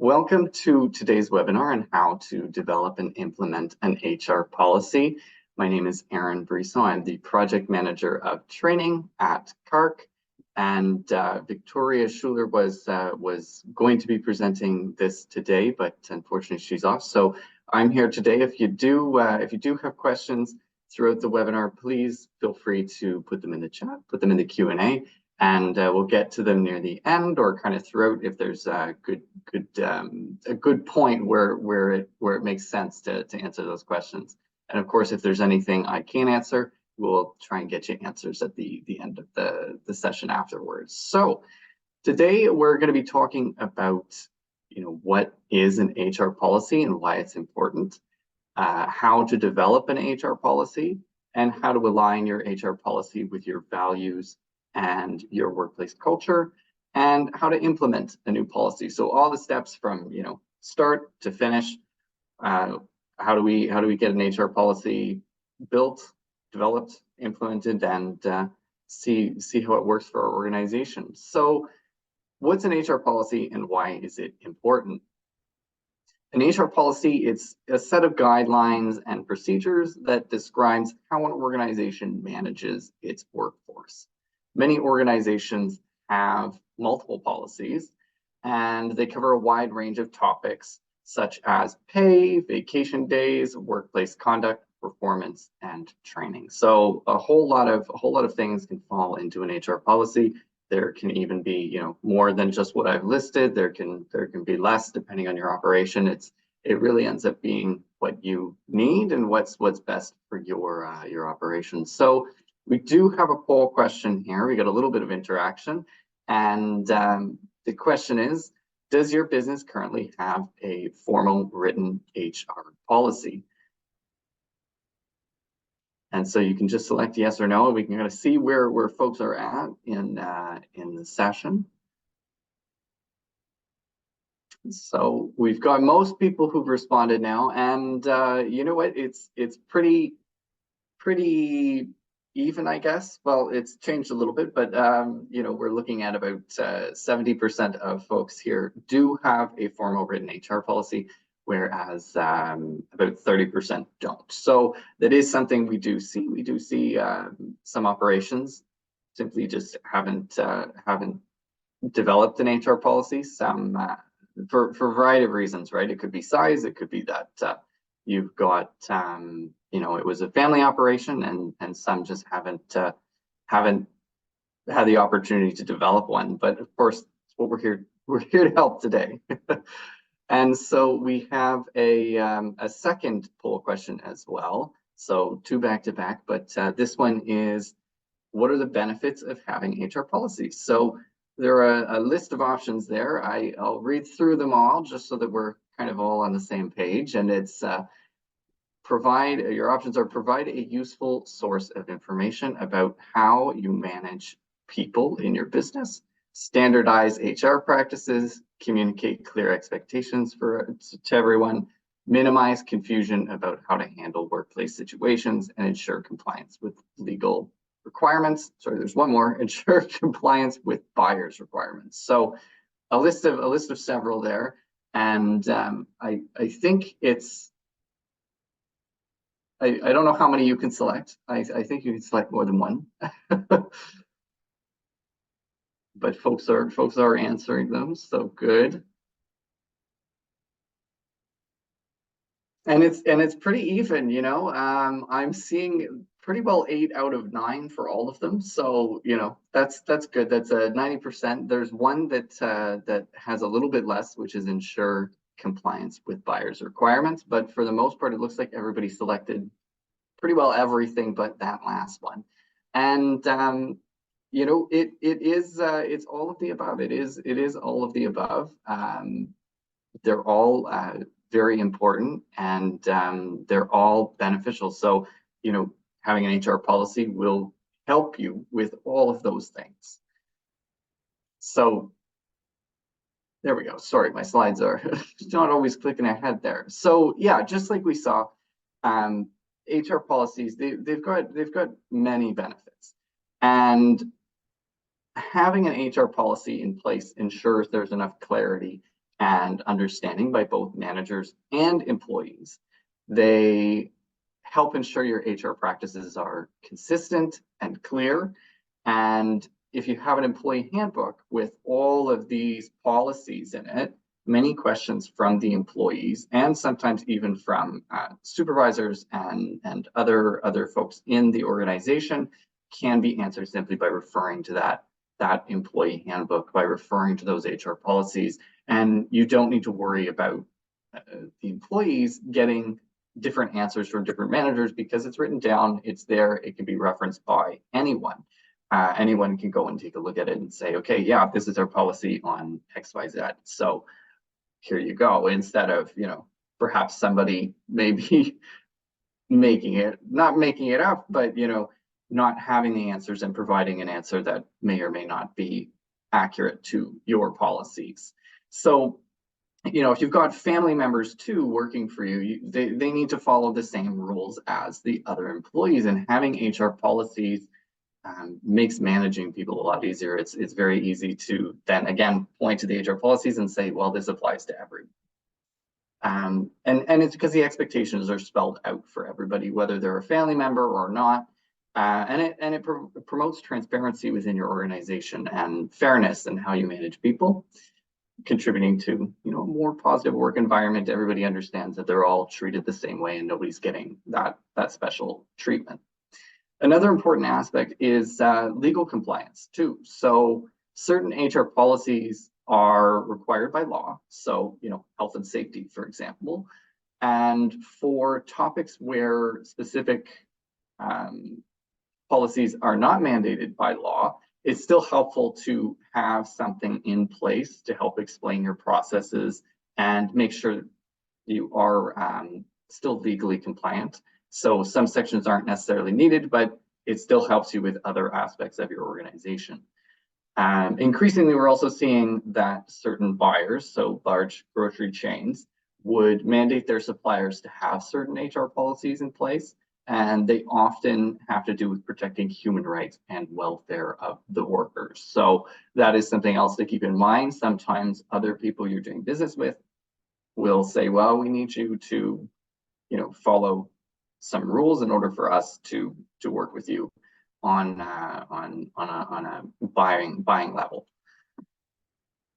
Welcome to today's webinar on how to develop and implement an HR policy. My name is Aaron Briso. I'm the project manager of training at CARC, and Victoria Schuler was going to be presenting this today, but unfortunately she's off. So I'm here today. If you do have questions throughout the webinar, please feel free to put them in the chat, put them in the Q&A. And we'll get to them near the end or kind of throughout if there's a good point where it makes sense to answer those questions. And of course, if there's anything I can't answer, we'll try and get you answers at the end of the session afterwards. So today we're going to be talking about what is an HR policy and why it's important, how to develop an HR policy, and how to align your HR policy with your values and your workplace culture, and how to implement a new policy. So all the steps from start to finish. How do we get an HR policy built, developed, implemented, and see how it works for our organization. So what's an HR policy and why is it important? An HR policy, it's a set of guidelines and procedures that describes how an organization manages its workforce. Many organizations have multiple policies, and they cover a wide range of topics such as pay, vacation days, workplace conduct, performance, and training. So a whole lot of things can fall into an HR policy. There can even be more than just what I've listed. There can be less depending on your operation. It really ends up being what you need and what's best for your operation. So we do have a poll question here. We got a little bit of interaction, and the question is, does your business currently have a formal written HR policy? And so you can just select yes or no, and we can kind of see where folks are at in the session. So we've got most people who've responded now, and you know what? It's pretty even, I guess. Well, it's changed a little bit, but we're looking at about 70% of folks here do have a formal written HR policy, whereas about 30% don't. So that is something we do see. We do see some operations simply just haven't developed an HR policy. Some for a variety of reasons, right? It could be size. It could be that you've got it was a family operation, and some just haven't had the opportunity to develop one. But of course, what we're here to help today. And so we have a second poll question as well. So two back to back, but this one is, what are the benefits of having HR policies? So there are a list of options there. I'll read through them all just so that we're kind of all on the same page. And it's your options are provide a useful source of information about how you manage people in your business, standardize HR practices, communicate clear expectations to everyone, minimize confusion about how to handle workplace situations, and ensure compliance with legal requirements. Sorry, there's one more, ensure compliance with buyer's requirements. So a list of several there. And I think it's, I don't know how many you can select. I think you can select more than one. But folks are answering them, so good. And it's pretty even, I'm seeing pretty well 8 out of 9 for all of them. So that's good. That's a 90%. There's one that has a little bit less, which is ensure compliance with buyer's requirements. But for the most part, it looks like everybody selected pretty well everything but that last one. And it's all of the above. It is all of the above. They're all very important, and they're all beneficial. So having an HR policy will help you with all of those things. So there we go. Sorry, my slides are not always clicking ahead there. So yeah, just like we saw, HR policies, they've got many benefits, and having an HR policy in place ensures there's enough clarity and understanding by both managers and employees. They help ensure your HR practices are consistent and clear. And if you have an employee handbook with all of these policies in it, many questions from the employees and sometimes even from supervisors and other folks in the organization can be answered simply by referring to that employee handbook, by referring to those HR policies. And you don't need to worry about the employees getting different answers from different managers because it's written down, it's there, it can be referenced by anyone. Anyone can go and take a look at it and say, okay, yeah, this is our policy on XYZ. So here you go, instead of, perhaps somebody maybe not making it up, but, not having the answers and providing an answer that may or may not be accurate to your policies. So, if you've got family members too working for you, they need to follow the same rules as the other employees, and having HR policies makes managing people a lot easier. It's very easy to then again point to the HR policies and say, well, this applies to everyone. And it's because the expectations are spelled out for everybody, whether they're a family member or not. And it promotes transparency within your organization and fairness in how you manage people, contributing to a more positive work environment. Everybody understands that they're all treated the same way and nobody's getting that special treatment. Another important aspect is legal compliance too. So certain HR policies are required by law. So, health and safety, for example. And for topics where specific policies are not mandated by law, it's still helpful to have something in place to help explain your processes and make sure you are still legally compliant. So some sections aren't necessarily needed, but it still helps you with other aspects of your organization. Increasingly, we're also seeing that certain buyers, so large grocery chains, would mandate their suppliers to have certain HR policies in place, and they often have to do with protecting human rights and welfare of the workers. So that is something else to keep in mind. Sometimes other people you're doing business with will say, well, we need you to, follow some rules in order for us to work with you on a buying level.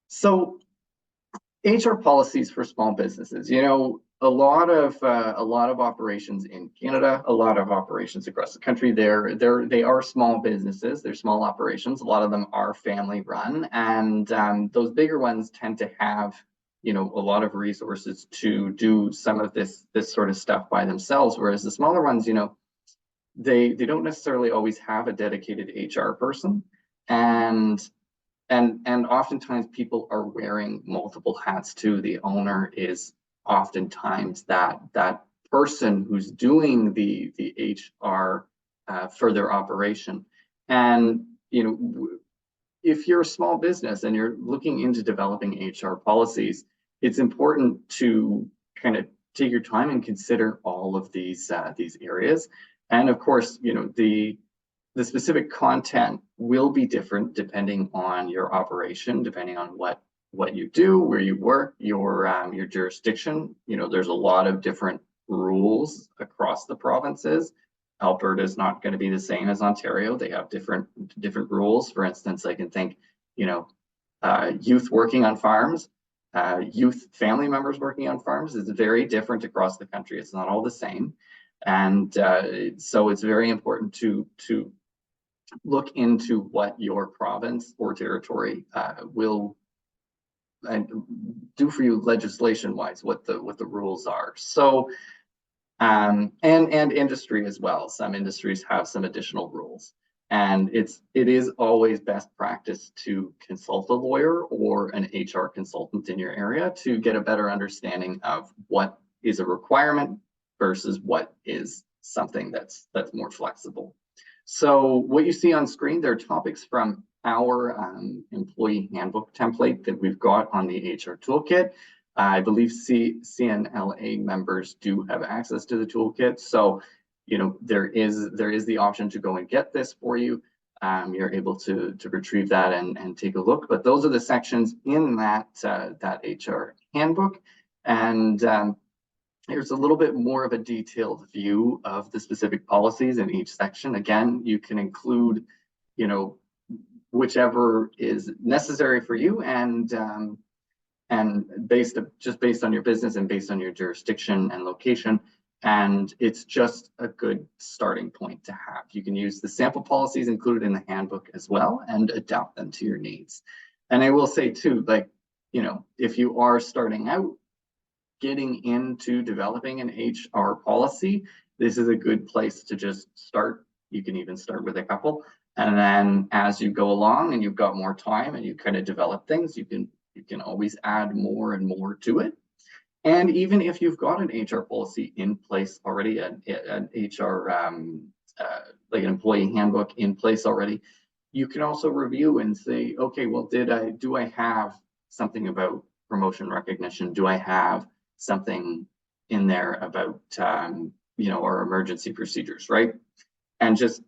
So HR policies for small businesses, a lot of operations in Canada, a lot of operations across the country. They are small businesses, they're small operations. A lot of them are family run, and those bigger ones tend to have a lot of resources to do some of this sort of stuff by themselves, whereas the smaller ones, they don't necessarily always have a dedicated HR person, and oftentimes people are wearing multiple hats too. The owner is oftentimes that person who's doing the HR for their operation. And if you're a small business and you're looking into developing HR policies, it's important to kind of take your time and consider all of these areas. And of course, the specific content will be different depending on your operation, depending on what you do, where you work, your jurisdiction. There's a lot of different rules across the provinces. Alberta is not going to be the same as Ontario. They have different rules. For instance, I can think, youth working on farms, youth family members working on farms is very different across the country. It's not all the same. And so it's very important to look into what your province or territory will do for you legislation-wise, what the rules are. So, and industry as well. Some industries have some additional rules, and it is always best practice to consult a lawyer or an HR consultant in your area to get a better understanding of what is a requirement versus what is something that's more flexible. So what you see on screen, there are topics from our employee handbook template that we've got on the HR toolkit. I believe CNLA members do have access to the toolkit. So, there is the option to go and get this for you. you're able to retrieve that and take a look. But those are the sections in that HR handbook. And there's a little bit more of a detailed view of the specific policies in each section. Again, you can include, whichever is necessary for you, and based on your business and based on your jurisdiction and location. And it's just a good starting point to have. You can use the sample policies included in the handbook as well and adapt them to your needs. And I will say too, if you are starting out getting into developing an HR policy, this is a good place to just start. You can even start with a couple. And then as you go along and you've got more time and you kind of develop things, you can always add more and more to it. And even if you've got an HR policy in place already, an HR, like an employee handbook in place already, you can also review and say, okay, well, do I have something about promotion recognition? Do I have something in there about, our emergency procedures, right? And just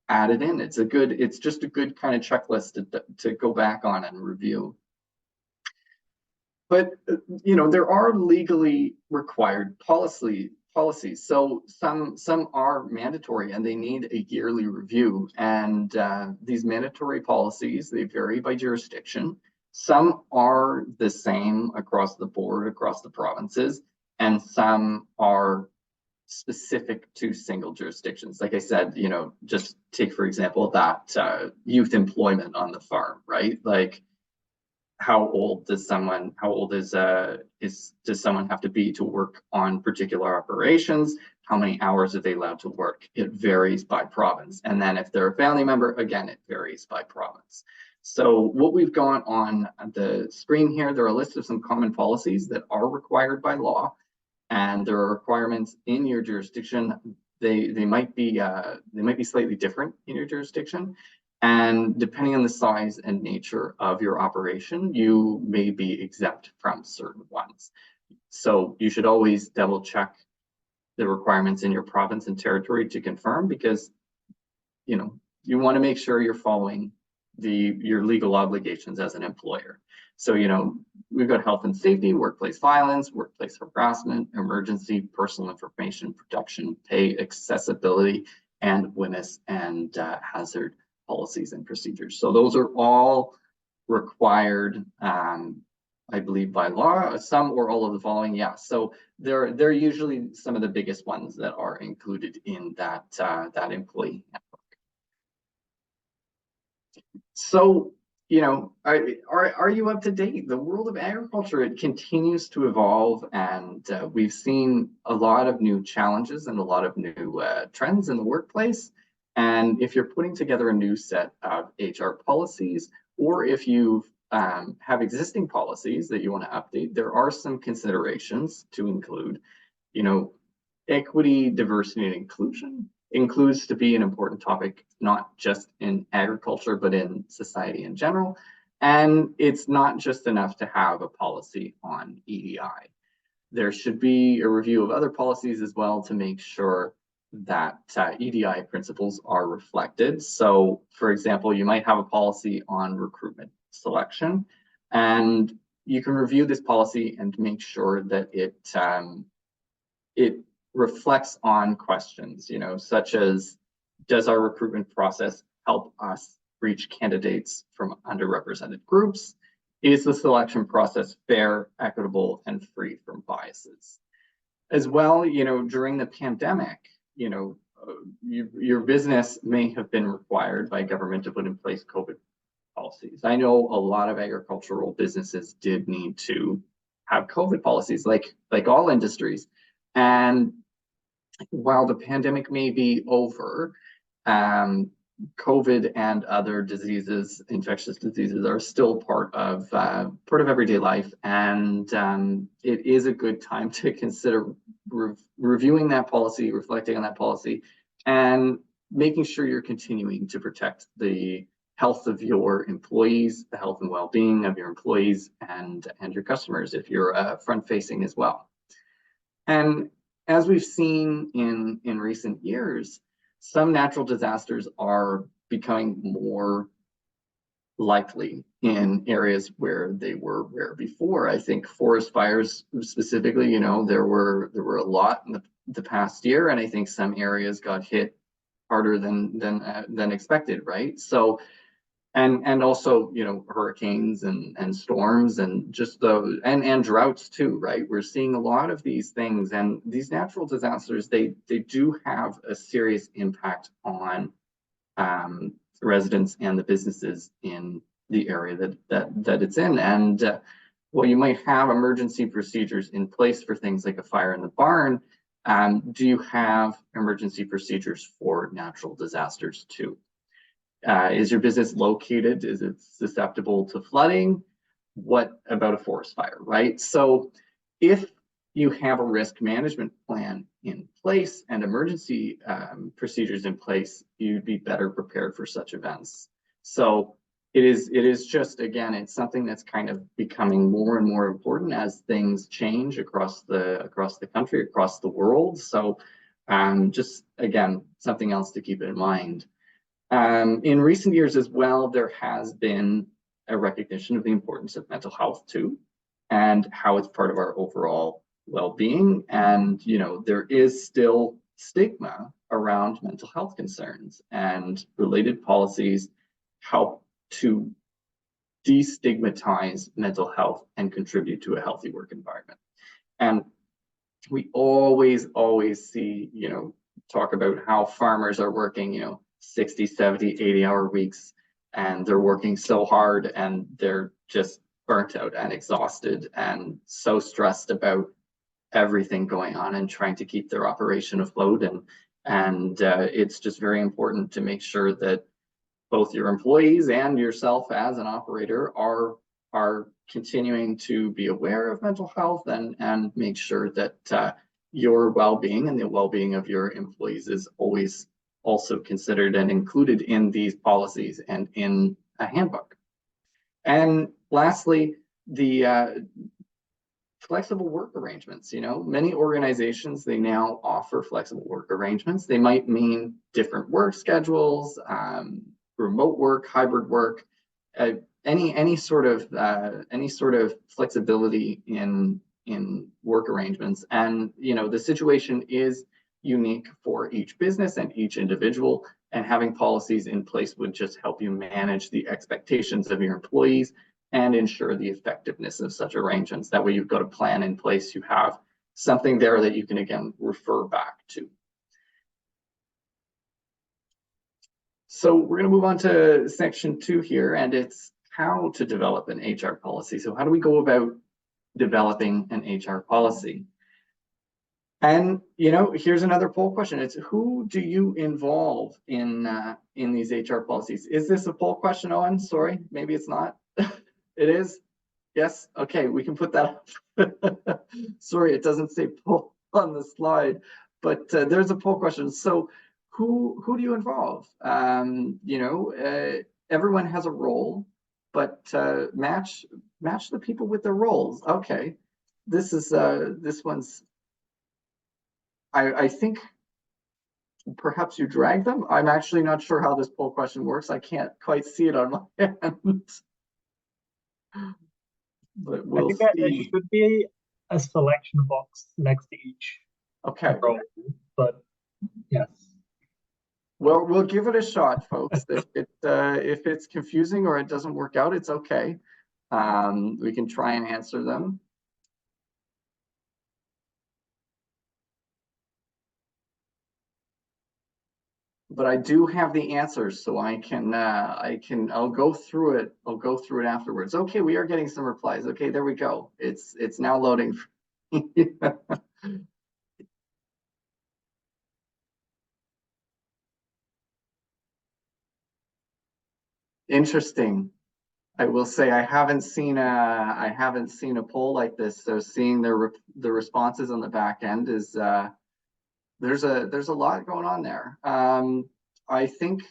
add it in. It's just a good kind of checklist to go back on and review. But, there are legally required policies. So some are mandatory and they need a yearly review. And these mandatory policies, they vary by jurisdiction. Some are the same across the board, across the provinces, and some are specific to single jurisdictions. Like I said, just take, for example, that youth employment on the farm, right? Like, how old does someone have to be to work on particular operations? How many hours are they allowed to work? It varies by province. And then if they're a family member, again, it varies by province. So what we've got on the screen here, there are a list of some common policies that are required by law, and there are requirements in your jurisdiction. They might be slightly different in your jurisdiction. And depending on the size and nature of your operation, you may be exempt from certain ones. So you should always double check the requirements in your province and territory to confirm, because you want to make sure you're following your legal obligations as an employer. So we've got health and safety, workplace violence, workplace harassment, emergency, personal information protection, pay, accessibility, and witness and hazard policies and procedures. So those are all required, I believe, by law. Some or all of the following, yeah. So they're usually some of the biggest ones that are included in that employee handbook. So are you up to date? The world of agriculture, it continues to evolve, and we've seen a lot of new challenges and a lot of new trends in the workplace. And if you're putting together a new set of HR policies, or if you have existing policies that you want to update, there are some considerations to include. Equity, diversity, and inclusion includes to be an important topic, not just in agriculture, but in society in general. And it's not just enough to have a policy on EDI. There should be a review of other policies as well to make sure that EDI principles are reflected. So, for example, you might have a policy on recruitment selection, and you can review this policy and make sure that it reflects on questions, such as, does our recruitment process help us reach candidates from underrepresented groups? Is the selection process fair, equitable, and free from biases? As well, during the pandemic, your business may have been required by government to put in place COVID policies. I know a lot of agricultural businesses did need to have COVID policies, like all industries. And while the pandemic may be over, COVID and other diseases, infectious diseases, are still part of everyday life, and it is a good time to consider reviewing that policy, reflecting on that policy, and making sure you're continuing to protect the health of your employees, the health and well-being of your employees and your customers if you're front-facing as well. And as we've seen in recent years, some natural disasters are becoming more likely in areas where they were rare before. I think forest fires specifically, you know, there were a lot in the past year, and I think some areas got hit harder than expected, right? So, and also, you know, hurricanes and storms and just the and droughts too, right? We're seeing a lot of these things, and these natural disasters, they do have a serious impact on residents and the businesses in the area that it's in. And well, you might have emergency procedures in place for things like a fire in the barn. Do you have emergency procedures for natural disasters too? Is your business located? Is it susceptible to flooding? What about a forest fire, right? So if you have a risk management plan in place and emergency procedures in place, you'd be better prepared for such events. So it is just, again, it's something that's kind of becoming more and more important as things change across the country, across the world. So just, again, something else to keep in mind. In recent years as well, there has been a recognition of the importance of mental health too, and how it's part of our overall well-being. And, you know, there is still stigma around mental health concerns, and related policies help to destigmatize mental health and contribute to a healthy work environment. And we always see, you know, talk about how farmers are working, you know, 60, 70, 80-hour weeks, and they're working so hard and they're just burnt out and exhausted and so stressed about everything going on and trying to keep their operation afloat. And it's just very important to make sure that both your employees and yourself as an operator are continuing to be aware of mental health and make sure that your well-being and the well-being of your employees is always also considered and included in these policies and in a handbook. And lastly, the flexible work arrangements. You know, many organizations, they now offer flexible work arrangements. They might mean different work schedules, remote work, hybrid work, any sort of flexibility in work arrangements. And, you know, the situation is unique for each business and each individual, and having policies in place would just help you manage the expectations of your employees and ensure the effectiveness of such arrangements. That way you've got a plan in place, you have something there that you can, again, refer back to. So we're going to move on to section 2 here, and it's how to develop an HR policy. So how do we go about developing an HR policy? And, you know, here's another poll question. It's who do you involve in these HR policies? Is this a poll question, Owen? Sorry, maybe it's not. It is? Yes? Okay, we can put that up. Sorry, it doesn't say poll on the slide, but there's a poll question. So who do you involve? You know, everyone has a role, but match the people with their roles. Okay, this one's, I think perhaps you drag them. I'm actually not sure how this poll question works. I can't quite see it on my end. But we'll see. There should be a selection box next to each role, but yes. Well, we'll give it a shot, folks. If it's confusing or it doesn't work out, it's okay. We can try and answer them. But I do have the answers, so I'll go through it. I'll go through it afterwards. Okay, we are getting some replies. Okay, there we go. It's now loading. Interesting. I will say I haven't seen a poll like this. So seeing the responses on the back end is there's a lot going on there. I think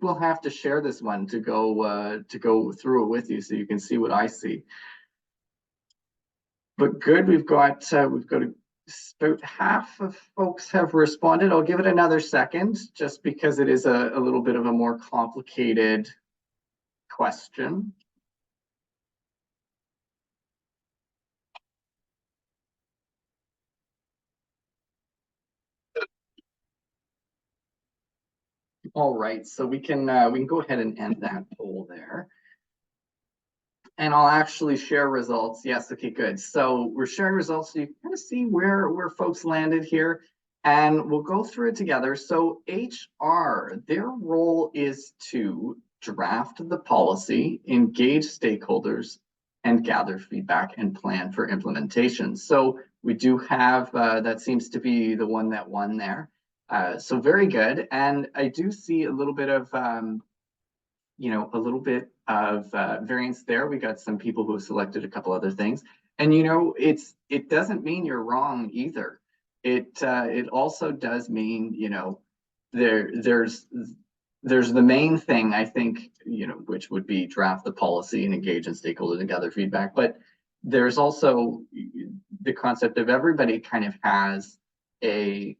we'll have to share this one to go through it with you so you can see what I see. But good, we've got a about half of folks have responded. I'll give it another second just because it is a little bit of a more complicated question. All right, so we can go ahead and end that poll there. And I'll actually share results. Yes, okay, good. So we're sharing results so you can kind of see where folks landed here. And we'll go through it together. So HR, their role is to draft the policy, engage stakeholders, and gather feedback and plan for implementation. So we do have, that seems to be the one that won there. So very good. And I do see a little bit of, variance there. We got some people who selected a couple other things. And, it doesn't mean you're wrong either. It also does mean, there's the main thing, I think, which would be draft the policy and engage in stakeholders and gather feedback. But there's also the concept of everybody kind of has a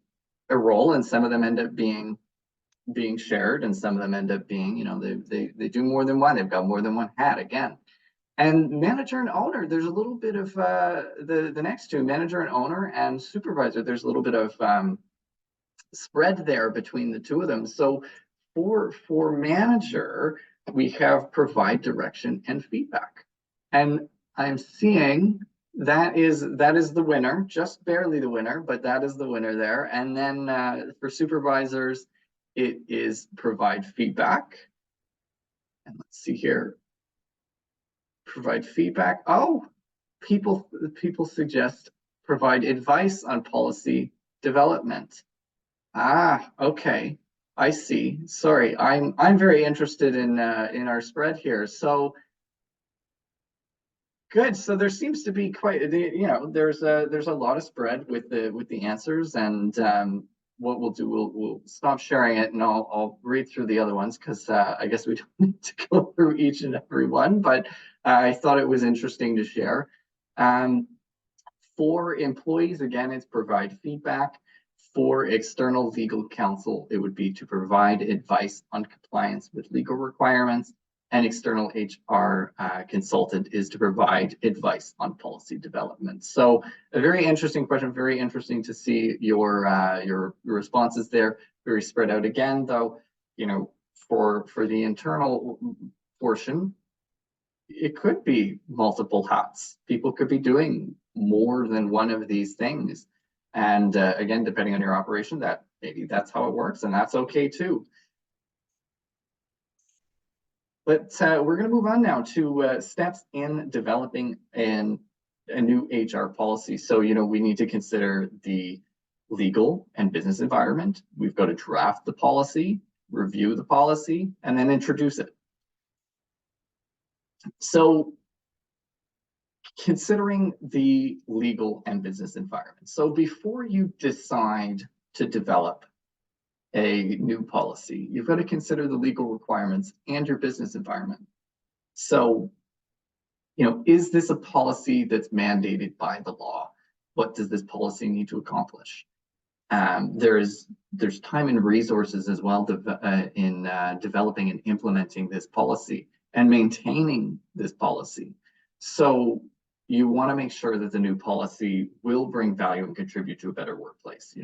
role, and some of them end up being shared, and some of them end up being, they do more than one. They've got more than one hat again. And manager and owner, there's a little bit of the next two, manager and owner and supervisor, there's a little bit of spread there between the two of them. So for manager, we have provide direction and feedback. And I'm seeing that is the winner, just barely the winner, but that is the winner there. And then for supervisors, it is provide feedback. And let's see here. Provide feedback. Oh, people suggest provide advice on policy development. Ah, okay. I see. Sorry, I'm very interested in our spread here. So good. So there seems to be quite there's a lot of spread with the answers, and what we'll do, we'll stop sharing it, and I'll read through the other ones because I guess we don't need to go through each and every one, but I thought it was interesting to share. For employees, again, it's provide feedback. For external legal counsel, it would be to provide advice on compliance with legal requirements. And external HR consultant is to provide advice on policy development. So a very interesting question, very interesting to see your responses there. Very spread out again, though, for the internal portion, it could be multiple hats. People could be doing more than one of these things. And again, depending on your operation, maybe that's how it works, and that's okay too. But we're going to move on now to steps in developing a new HR policy. So, we need to consider the legal and business environment. We've got to draft the policy, review the policy, and then introduce it. So considering the legal and business environment. So before you decide to develop a new policy, you've got to consider the legal requirements and your business environment. So, is this a policy that's mandated by the law? What does this policy need to accomplish? There's time and resources as well in developing and implementing this policy and maintaining this policy. So you want to make sure that the new policy will bring value and contribute to a better workplace.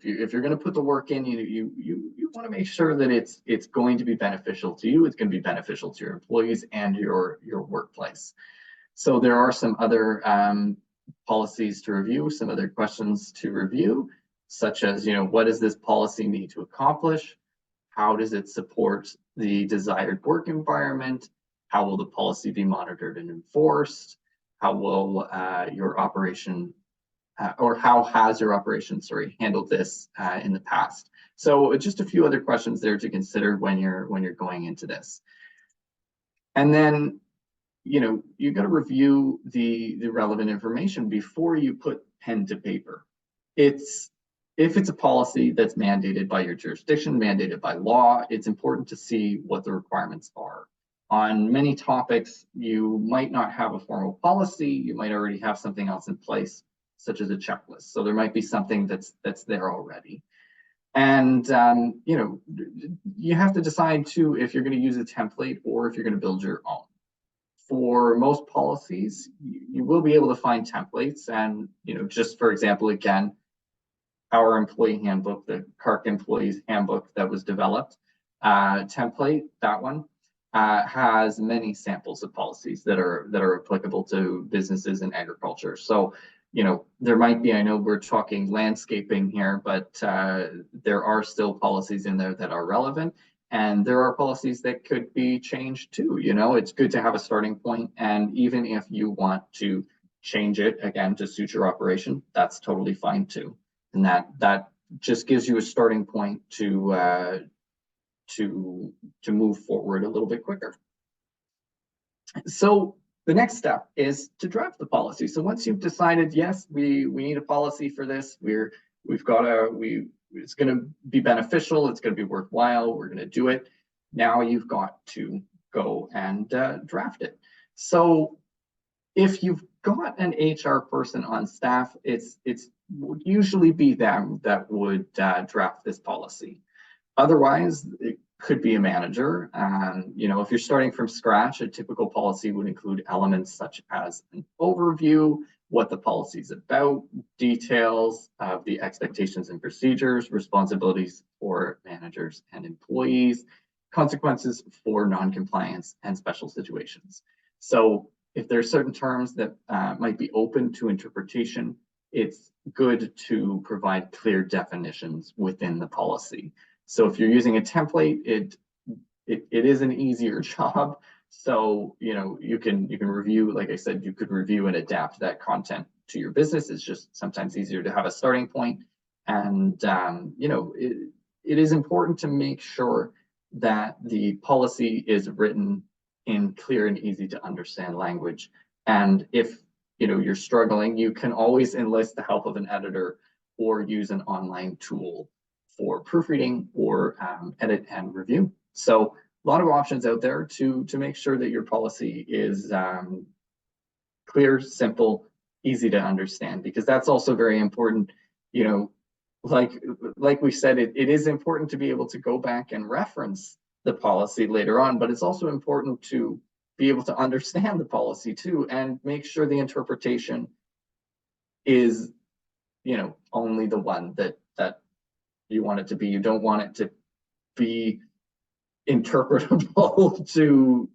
If you're going to put the work in, you want to make sure that it's going to be beneficial to you. It's going to be beneficial to your employees and your workplace. So there are some other policies to review, some other questions to review, such as, what does this policy need to accomplish? How does it support the desired work environment? How will the policy be monitored and enforced? How will your operation, or how has your operation, handled this in the past? So just a few other questions there to consider when you're going into this. And then, you've got to review the relevant information before you put pen to paper. If it's a policy that's mandated by your jurisdiction, mandated by law, it's important to see what the requirements are. On many topics, you might not have a formal policy, you might already have something else in place. such as a checklist. So there might be something that's there already. And, you know, you have to decide too if you're going to use a template or if you're going to build your own. For most policies, you will be able to find templates. And, you know, just for example, again, our employee handbook, the CARC employees handbook that was developed, template, that one, has many samples of policies that are applicable to businesses in agriculture. So, you know, there might be, I know we're talking landscaping here, but there are still policies in there that are relevant. And there are policies that could be changed too. You know, it's good to have a starting point. And even if you want to change it again to suit your operation, that's totally fine too. And that just gives you a starting point to move forward a little bit quicker. So the next step is to draft the policy. So once you've decided, yes, we need a policy for this, it's going to be beneficial, it's going to be worthwhile, we're going to do it. Now you've got to go and draft it. So if you've got an HR person on staff, it's would usually be them that would draft this policy. Otherwise, it could be a manager. You know, if you're starting from scratch, a typical policy would include elements such as an overview, what the policy is about, details of the expectations and procedures, responsibilities for managers and employees, consequences for non-compliance, and special situations. So if there are certain terms that might be open to interpretation, it's good to provide clear definitions within the policy. So if you're using a template, it is an easier job. So, you know, you can review, like I said, you could review and adapt that content to your business. It's just sometimes easier to have a starting point. And, you know, it is important to make sure that the policy is written in clear and easy to understand language. And if, you know, you're struggling, you can always enlist the help of an editor or use an online tool for proofreading or edit and review. So a lot of options out there to make sure that your policy is clear, simple, easy to understand, because that's also very important. You know, like we said, it is important to be able to go back and reference the policy later on, but it's also important to be able to understand the policy too, and make sure the interpretation is, you know, only the one that you want it to be. You don't want it to be interpretable to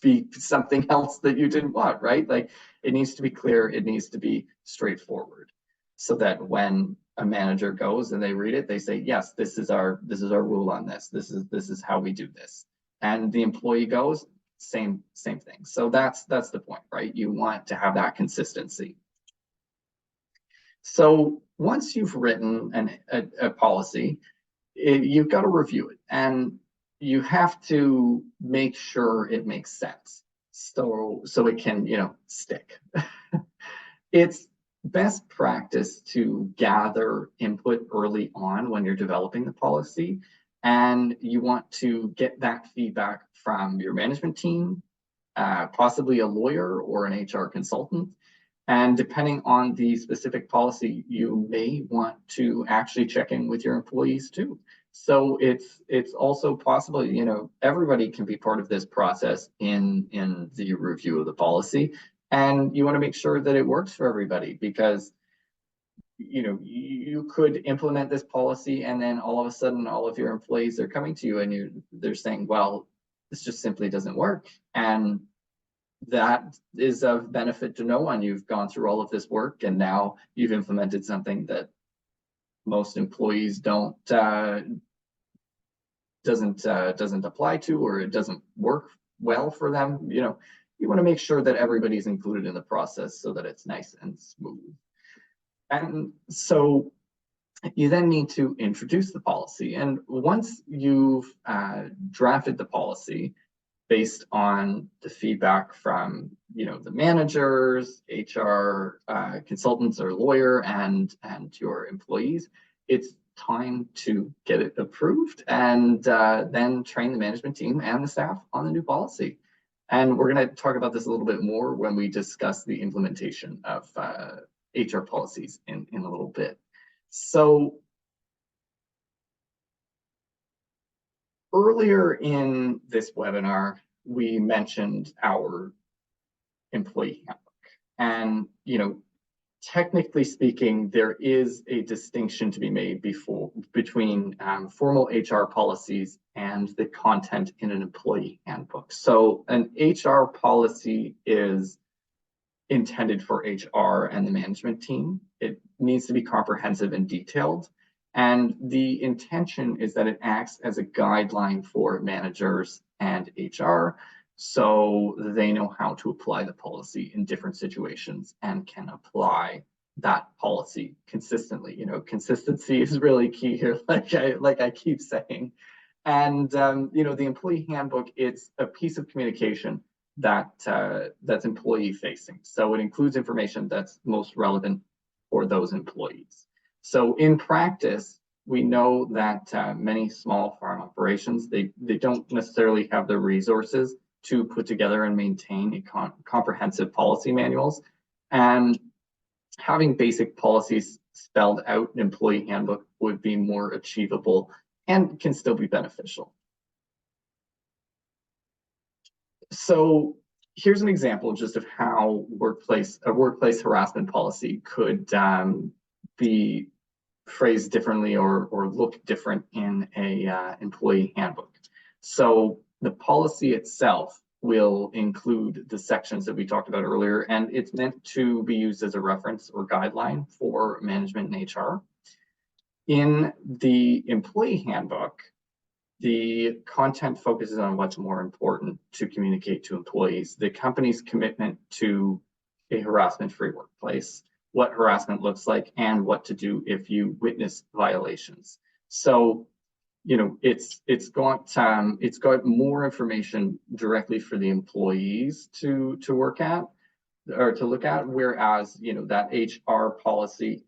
be something else that you didn't want, right? Like, it needs to be clear, it needs to be straightforward, so that when a manager goes and they read it, they say, yes, this is our rule on this. This is how we do this. And the employee goes, same thing. So that's the point, right? You want to have that consistency. So once you've written a policy, you've got to review it, and you have to make sure it makes sense, so it can, you know, stick. It's best practice to gather input early on when you're developing the policy, and you want to get that feedback from your management team, possibly a lawyer or an HR consultant. And depending on the specific policy, you may want to actually check in with your employees too. So it's also possible, you know, everybody can be part of this process in the review of the policy. And you want to make sure that it works for everybody, because, you know, you could implement this policy and then all of a sudden all of your employees are coming to you and they're saying, well, this just simply doesn't work. And that is of benefit to no one. You've gone through all of this work and now you've implemented something that most employees doesn't apply to, or it doesn't work well for them. You know, you want to make sure that everybody's included in the process so that it's nice and smooth. And so you then need to introduce the policy. And once you've drafted the policy based on the feedback from, you know, the managers, HR consultants or lawyer, and your employees, it's time to get it approved and then train the management team and the staff on the new policy. And we're going to talk about this a little bit more when we discuss the implementation of HR policies in a little bit. So earlier in this webinar, we mentioned our employee handbook. And, technically speaking, there is a distinction to be made between formal HR policies and the content in an employee handbook. So an HR policy is intended for HR and the management team. It needs to be comprehensive and detailed. And the intention is that it acts as a guideline for managers and HR, so they know how to apply the policy in different situations and can apply that policy consistently. Consistency is really key here, like I keep saying. And the employee handbook, it's a piece of communication that's employee facing. So it includes information that's most relevant for those employees. So in practice, we know that many small farm operations, they don't necessarily have the resources to put together and maintain comprehensive policy manuals. And having basic policies spelled out in employee handbook would be more achievable and can still be beneficial. So here's an example just of how a workplace harassment policy could be phrased differently or look different in a employee handbook. So the policy itself will include the sections that we talked about earlier, and it's meant to be used as a reference or guideline for management and HR. In the employee handbook, the content focuses on what's more important to communicate to employees, the company's commitment to a harassment-free workplace, what harassment looks like, and what to do if you witness violations. So, it's got more information directly for the employees to work at or to look at, whereas that HR policy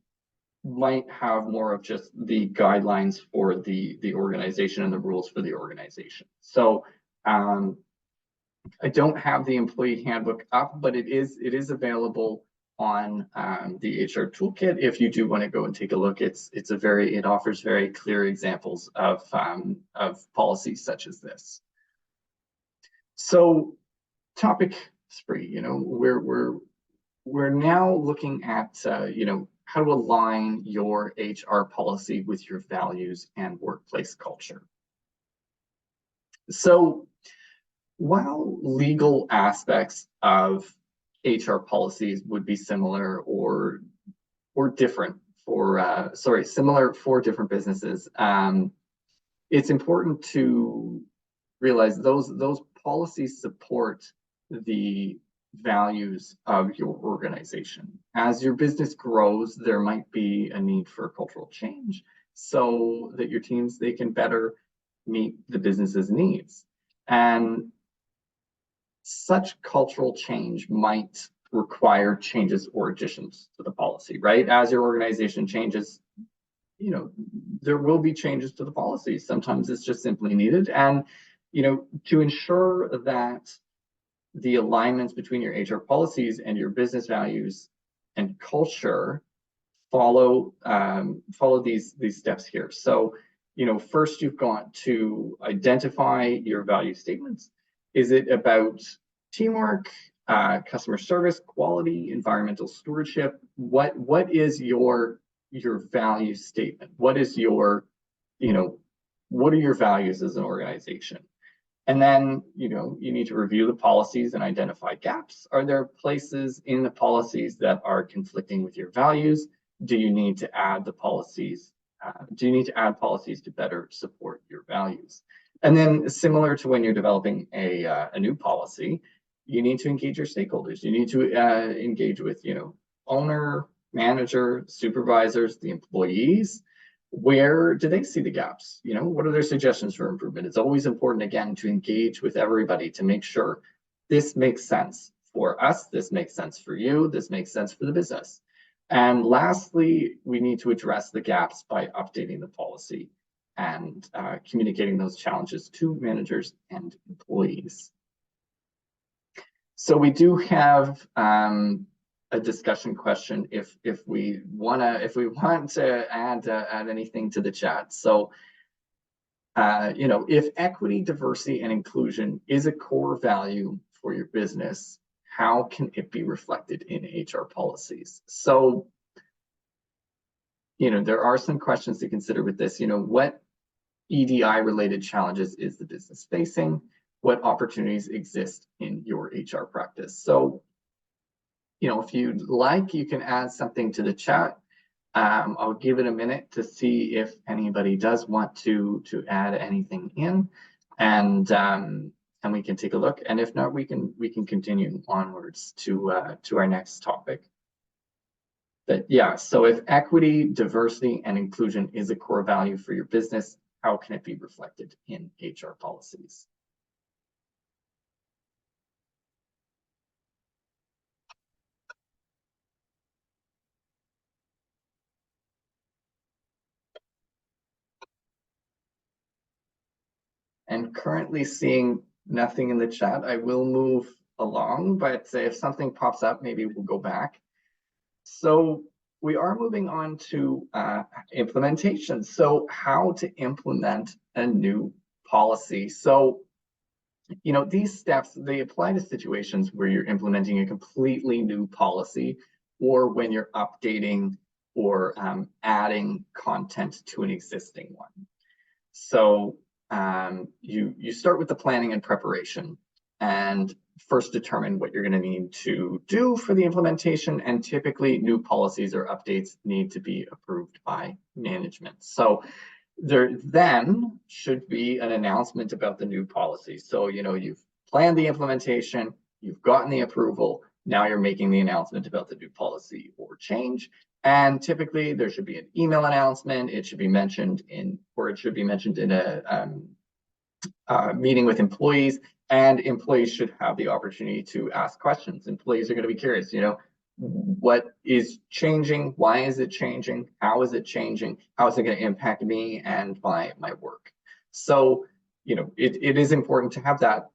might have more of just the guidelines for the organization and the rules for the organization. So I don't have the employee handbook up, but it is available on the HR ToolKit. If you do want to go and take a look, it offers very clear examples of policies such as this. So topic 3, we're now looking at how to align your HR policy with your values and workplace culture. So while legal aspects of HR policies would be similar or different for similar for different businesses, it's important to realize those policies support the values of your organization. As your business grows, there might be a need for cultural change so that your teams, they can better meet the business's needs. And such cultural change might require changes or additions to the policy, right? As your organization changes, there will be changes to the policy. Sometimes it's just simply needed. And, to ensure that the alignments between your HR policies and your business values and culture follow these steps here. So, first you've got to identify your value statements. Is it about teamwork, customer service, quality, environmental stewardship? What is your value statement? What is your, what are your values as an organization? And then, you need to review the policies and identify gaps. Are there places in the policies that are conflicting with your values? Do you need to add the policies? Do you need to add policies to better support your values? And then, similar to when you're developing a new policy, you need to engage your stakeholders. You need to engage with, owner, manager, supervisors, the employees. Where do they see the gaps? What are their suggestions for improvement? It's always important, again, to engage with everybody to make sure this makes sense for us, this makes sense for you, this makes sense for the business. And lastly, we need to address the gaps by updating the policy and communicating those challenges to managers and employees. So we do have a discussion question if we want to add anything to the chat. So if equity, diversity, and inclusion is a core value for your business, how can it be reflected in HR policies? So there are some questions to consider with this. What EDI related challenges is the business facing? What opportunities exist in your HR practice? So, if you'd like, you can add something to the chat. I'll give it a minute to see if anybody does want to add anything in, and we can take a look. And if not, we can continue onwards to our next topic. But yeah, so if equity, diversity, and inclusion is a core value for your business, how can it be reflected in HR policies? And currently seeing nothing in the chat. I will move along, but if something pops up, maybe we'll go back. So we are moving on to implementation. So how to implement a new policy. So, these steps, they apply to situations where you're implementing a completely new policy, or when you're updating or adding content to an existing one. So you start with the planning and preparation, and first determine what you're going to need to do for the implementation. And typically new policies or updates need to be approved by management. So there then should be an announcement about the new policy. So, you've planned the implementation, you've gotten the approval, now you're making the announcement about the new policy or change. And typically there should be an email announcement. It should be mentioned in a meeting with employees, and employees should have the opportunity to ask questions. Employees are going to be curious, what is changing? Why is it changing? How is it changing? How is it going to impact me and my work? So, it is important to have that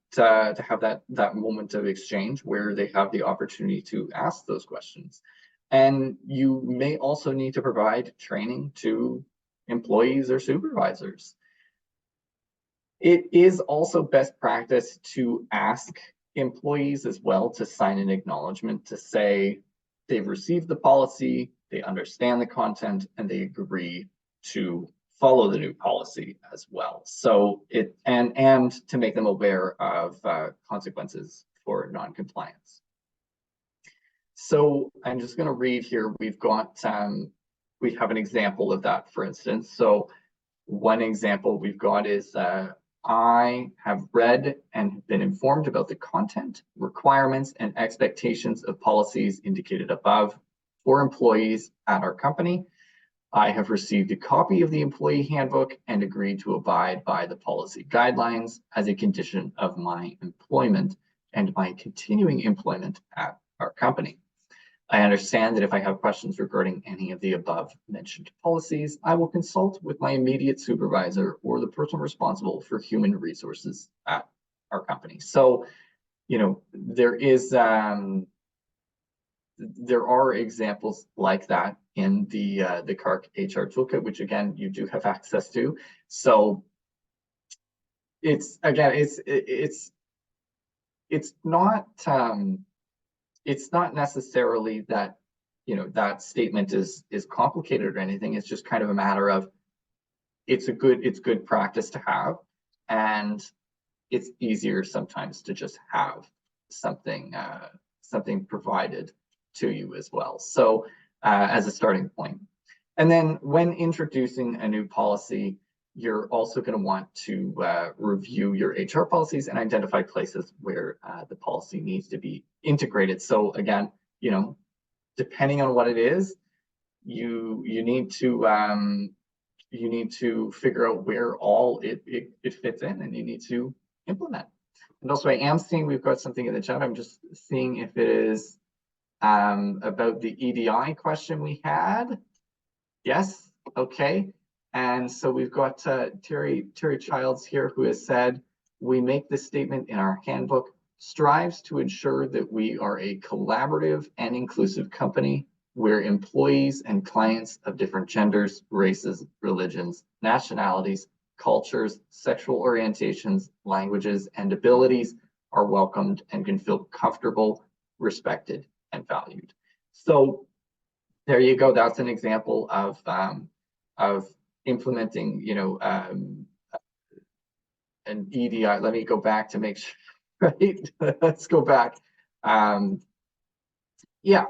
moment of exchange where they have the opportunity to ask those questions. And you may also need to provide training to employees or supervisors. It is also best practice to ask employees as well to sign an acknowledgement to say they've received the policy, they understand the content, and they agree to follow the new policy as well. So and to make them aware of consequences for non-compliance. So I'm just going to read here. We've got we have an example of that, for instance. So one example we've got is I have read and been informed about the content, requirements, and expectations of policies indicated above for employees at our company. I have received a copy of the employee handbook and agreed to abide by the policy guidelines as a condition of my employment and my continuing employment at our company. I understand that if I have questions regarding any of the above mentioned policies, I will consult with my immediate supervisor or the person responsible for human resources at our company. So, there are examples like that in the CARC HR Toolkit, which again, you do have access to. So it's not necessarily that that statement is complicated or anything. It's just kind of a matter of it's good practice to have, and it's easier sometimes to just have something provided to you as well. So as a starting point. And then when introducing a new policy, you're also going to want to review your HR policies and identify places where the policy needs to be integrated. So again, depending on what it is, you need to figure out where all it fits in, and you need to implement. And also, I am seeing we've got something in the chat. I'm just seeing if it is about the EDI question we had. Yes, okay. And so we've got Terry Childs here, who has said, we make this statement in our handbook. strives to ensure that we are a collaborative and inclusive company where employees and clients of different genders, races, religions, nationalities, cultures, sexual orientations, languages, and abilities are welcomed and can feel comfortable, respected, and valued. So there you go. That's an example of implementing, an EDI. Let me go back to make sure, right? Let's go back. Yeah,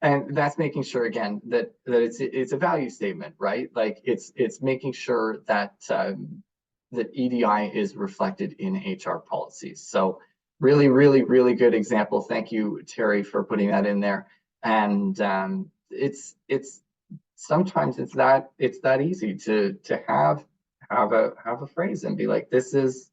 and that's making sure again that it's a value statement, right? Like it's making sure that that EDI is reflected in HR policies. So really, really, really good example. Thank you, Terry, for putting that in there. And it's sometimes it's that easy to have a phrase and be like, this is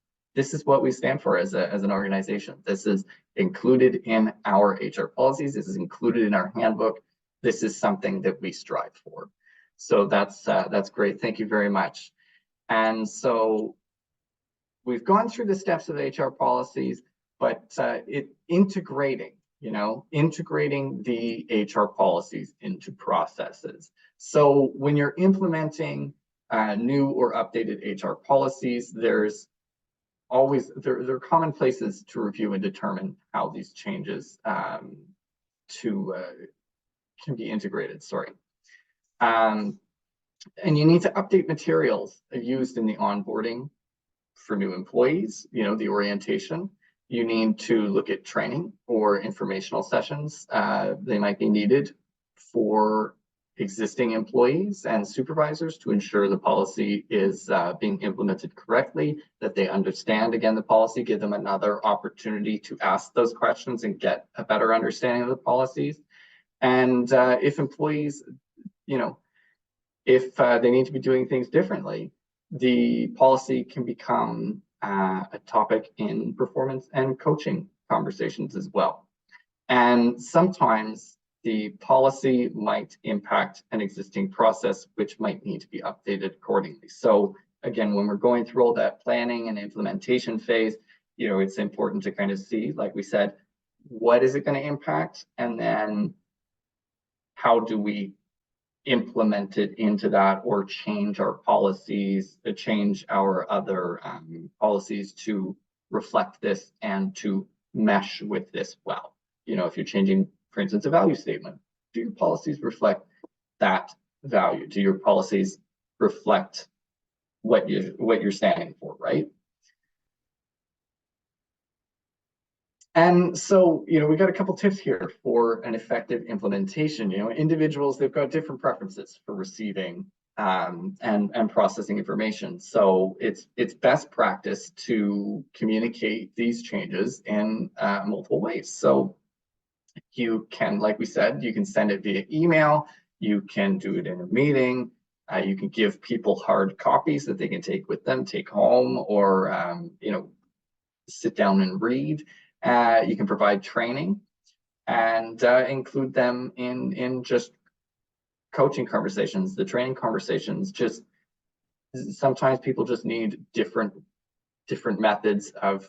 what we stand for as an organization. This is included in our HR policies. This is included in our handbook. This is something that we strive for. So that's great. Thank you very much. And so we've gone through the steps of HR policies, but integrating the HR policies into processes. So when you're implementing new or updated HR policies, there's always there are common places to review and determine how these changes can be integrated. And you need to update materials used in the onboarding for new employees, the orientation. You need to look at training or informational sessions. They might be needed for existing employees and supervisors to ensure the policy is being implemented correctly, that they understand, again, the policy, give them another opportunity to ask those questions and get a better understanding of the policies. And if employees, if they need to be doing things differently, the policy can become a topic in performance and coaching conversations as well. And sometimes the policy might impact an existing process, which might need to be updated accordingly. So again, when we're going through all that planning and implementation phase, it's important to kind of see, like we said, what is it going to impact? And then how do we implement it into that, or change our policies, change our other policies to reflect this and to mesh with this well. If you're changing, for instance, a value statement, do your policies reflect that value? Do your policies reflect what you're standing for, right? And so, we got a couple tips here for an effective implementation. Individuals, they've got different preferences for receiving and processing information. So it's best practice to communicate these changes in multiple ways. So you can, like we said, you can send it via email, you can do it in a meeting, you can give people hard copies that they can take with them, take home, or sit down and read. You can provide training and include them in just coaching conversations. The training conversations, just sometimes people just need different methods of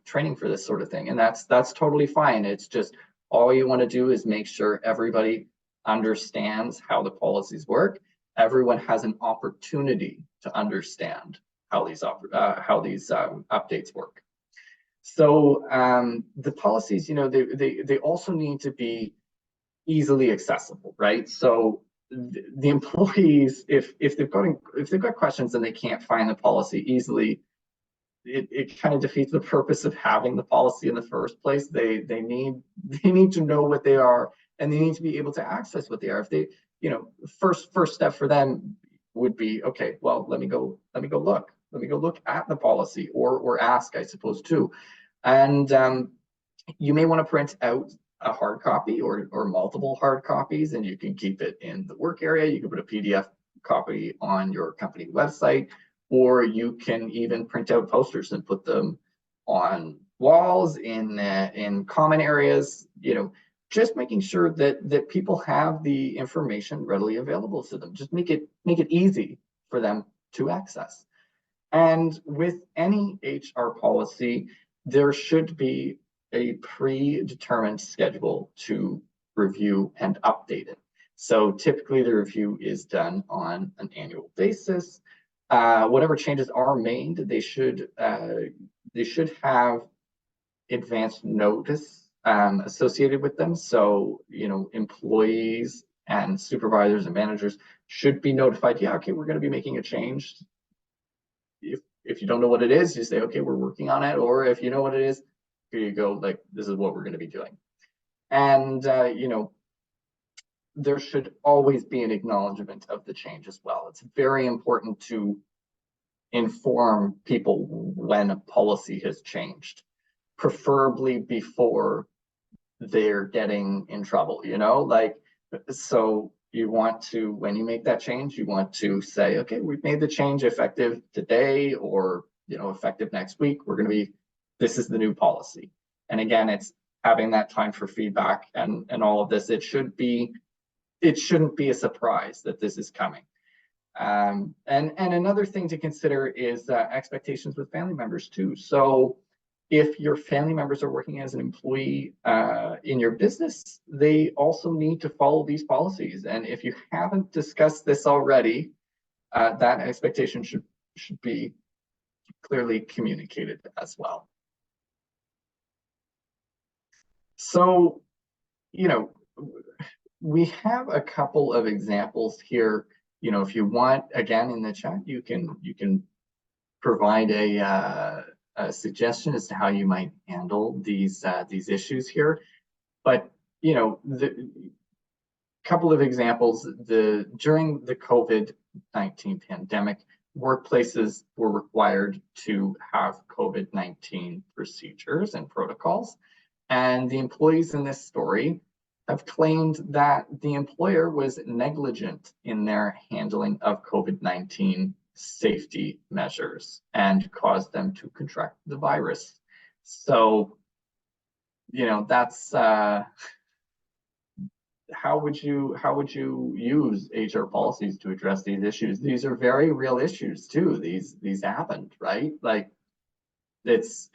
training for this sort of thing, and that's totally fine. It's just all you want to do is make sure everybody understands how the policies work. Everyone has an opportunity to understand how these updates work. So the policies, they also need to be easily accessible, right? So the employees, if they've got questions and they can't find the policy easily, it kind of defeats the purpose of having the policy in the first place. They need to know what they are, and they need to be able to access what they are. If they, first step for them would be, okay, well, let me go look. Let me go look at the policy, or ask, I suppose, too. And you may want to print out a hard copy or multiple hard copies, and you can keep it in the work area. You can put a PDF copy on your company website, or you can even print out posters and put them on walls in common areas. Just making sure that people have the information readily available to them. Just make it easy for them to access. And with any HR policy, there should be a predetermined schedule to review and update it. So typically the review is done on an annual basis. Whatever changes are made, they should have advanced notice associated with them. So, employees and supervisors and managers should be notified, yeah, okay, we're going to be making a change. If you don't know what it is, you say, okay, we're working on it. Or if you know what it is, here you go, like, this is what we're going to be doing. And, there should always be an acknowledgement of the change as well. It's very important to inform people when a policy has changed, preferably before they're getting in trouble, so you want to, when you make that change, you want to say, okay, we've made the change effective today, or, effective next week. This is the new policy. And again, it's having that time for feedback and all of this. It shouldn't be a surprise that this is coming. And another thing to consider is expectations with family members too. So if your family members are working as an employee in your business, they also need to follow these policies. And if you haven't discussed this already, that expectation should be clearly communicated as well. So, we have a couple of examples here. If you want, again, in the chat, you can provide a suggestion as to how you might handle these issues here. But the couple of examples: during the COVID-19 pandemic, workplaces were required to have COVID-19 procedures and protocols, and the employees in this story have claimed that the employer was negligent in their handling of COVID-19 safety measures and caused them to contract the virus. So, that's how would you use HR policies to address these issues? These are very real issues too. These happened, right? Like, it's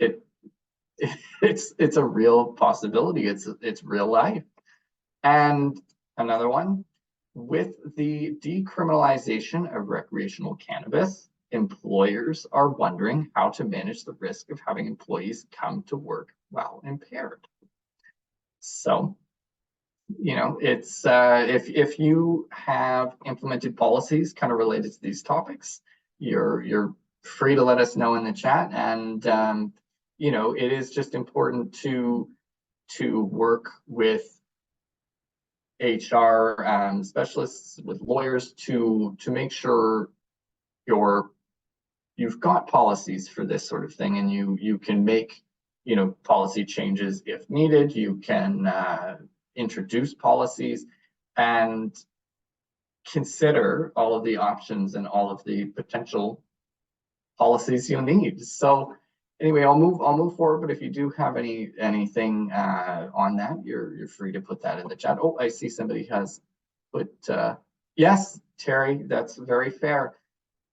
a real possibility. It's real life. And another one, with the decriminalization of recreational cannabis, employers are wondering how to manage the risk of having employees come to work while impaired. So, it's if you have implemented policies kind of related to these topics, you're free to let us know in the chat. And it is just important to work with HR specialists, with lawyers, to make sure you've got policies for this sort of thing, and you can make policy changes if needed. You can introduce policies and consider all of the options and all of the potential policies you'll need. So anyway, I'll move forward, but if you do have anything on that, you're free to put that in the chat. Oh, I see somebody has put yes, Terry, that's very fair.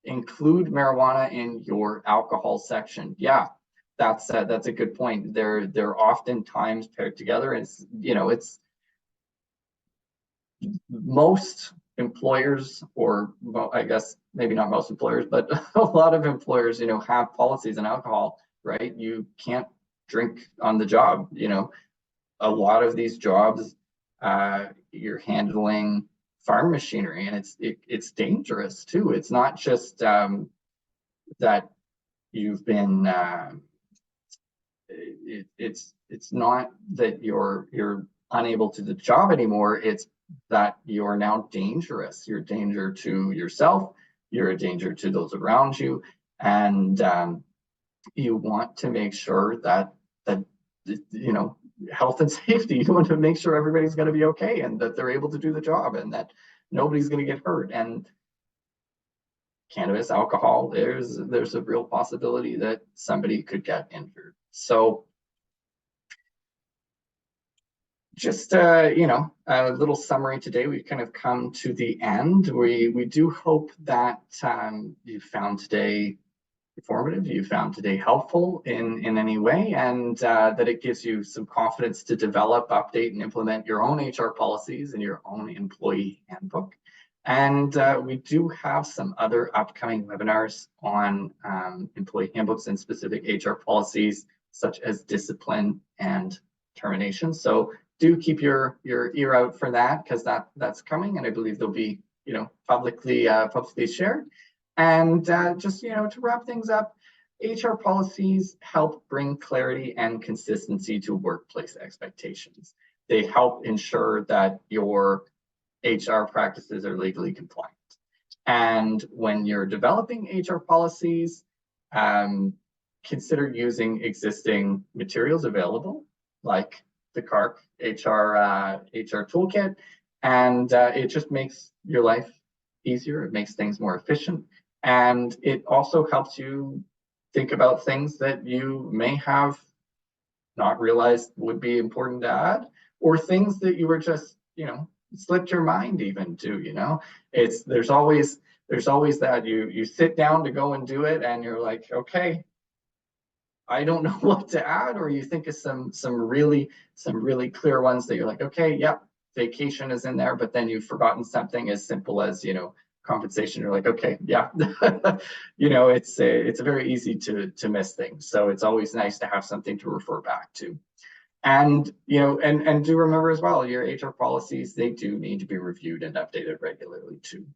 Include marijuana in your alcohol section. Yeah, that's a good point. They're oftentimes paired together, and it's most employers, or well, I guess maybe not most employers, but a lot of employers, have policies on alcohol, right? You can't drink on the job. A lot of these jobs, you're handling farm machinery, and it's dangerous too. It's not just that you've been it's not that you're unable to do the job anymore. It's that you're now dangerous. You're a danger to yourself. You're a danger to those around you, and you want to make sure that health and safety. You want to make sure everybody's going to be okay, and that they're able to do the job, and that nobody's going to get hurt. And cannabis, alcohol, there's a real possibility that somebody could get injured. So just a little summary today. We've kind of come to the end. We do hope that you found today informative, you found today helpful in any way, and that it gives you some confidence to develop, update, and implement your own HR policies and your own employee handbook. And we do have some other upcoming webinars on employee handbooks and specific HR policies, such as discipline and termination. So do keep your ear out for that, because that's coming, and I believe they'll be publicly shared. And just to wrap things up, HR policies help bring clarity and consistency to workplace expectations. They help ensure that your HR practices are legally compliant. And when you're developing HR policies, consider using existing materials available, like the CARC HR ToolKit, and it just makes your life easier. It makes things more efficient, and it also helps you think about things that you may have not realized would be important to add, or things that you were just slipped your mind even to. There's always that you sit down to go and do it, and you're like, okay, I don't know what to add, or you think of some really clear ones that you're like, okay, yep, vacation is in there, but then you've forgotten something as simple as compensation. You're like, okay, yeah, it's very easy to miss things. So it's always nice to have something to refer back to. And and do remember as well, your HR policies, they do need to be reviewed and updated regularly too.